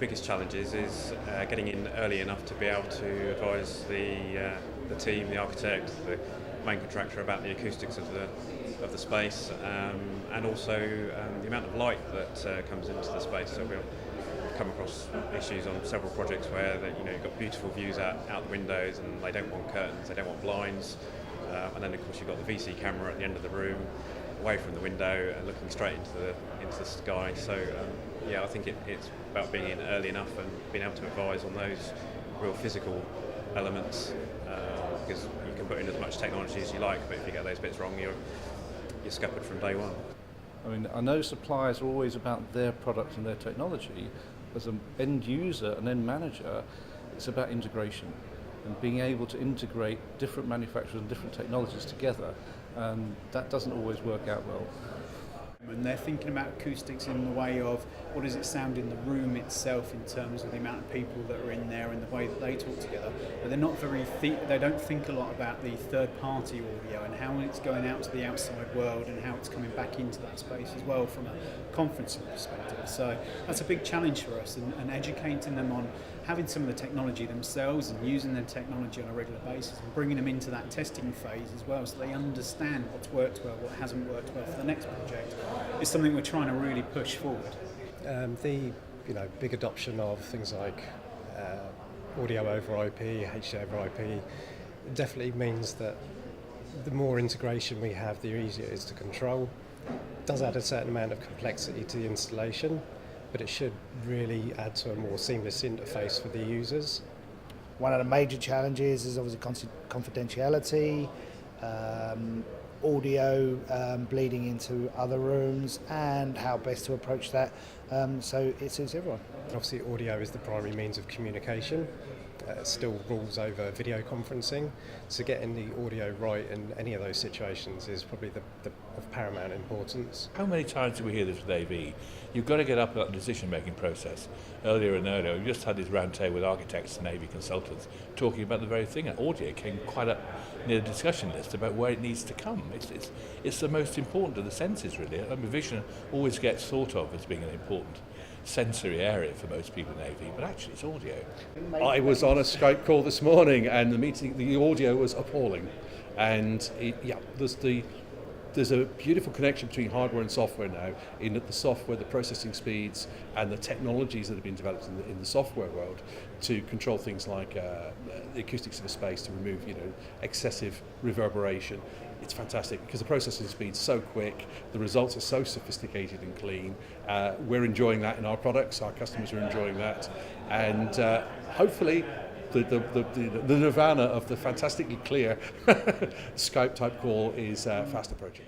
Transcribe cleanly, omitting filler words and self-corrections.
biggest challenges is getting in early enough to be able to advise the team, the architect, the main contractor about the acoustics of the space, and also the amount of light that comes into the space. So we'll come across issues on several projects where you've got beautiful views out the windows, and they don't want curtains, they don't want blinds, and then of course you've got the VC camera at the end of the room, away from the window and looking straight into the sky. So I think it's about being in early enough and being able to advise on those real physical elements, because you can put in as much technology as you like, but if you get those bits wrong, you're scuppered from day one. I mean, I know suppliers are always about their product and their technology. As an end user and end manager, it's about integration and being able to integrate different manufacturers and different technologies together, and that doesn't always work out well. And they're thinking about acoustics in the way of what does it sound in the room itself in terms of the amount of people that are in there and the way that they talk together. But they're not they don't think a lot about the third-party audio and how it's going out to the outside world and how it's coming back into that space as well from a conferencing perspective. So that's a big challenge for us, and educating them on having some of the technology themselves and using their technology on a regular basis and bringing them into that testing phase as well, so they understand what's worked well, what hasn't worked well for the next project, is something we're trying to really push forward. The big adoption of things like audio over IP, HD over IP, definitely means that the more integration we have, the easier it is to control. It does add a certain amount of complexity to the installation, but it should really add to a more seamless interface for the users. One of the major challenges is obviously confidentiality, audio bleeding into other rooms, and how best to approach that so it suits everyone. Obviously audio is the primary means of communication. Still rules over video conferencing, so getting the audio right in any of those situations is probably of paramount importance. How many times do we hear this with AV? You've got to get up at the decision-making process earlier and earlier. We just had this round table with architects and AV consultants talking about the very thing. Audio came quite up near the discussion list about where it needs to come. It's the most important of the senses, really. I mean, vision always gets thought of as being an important sensory area for most people in AV, but actually it's audio. I was on a Skype call this morning, and the audio was appalling, and there's a beautiful connection between hardware and software now, in that the software, the processing speeds, and the technologies that have been developed in the software world to control things like the acoustics of a space, to remove excessive reverberation. It's fantastic because the processing speed's so quick, the results are so sophisticated and clean. We're enjoying that in our products, our customers are enjoying that, and hopefully the nirvana of the fantastically clear Skype type call is fast approaching.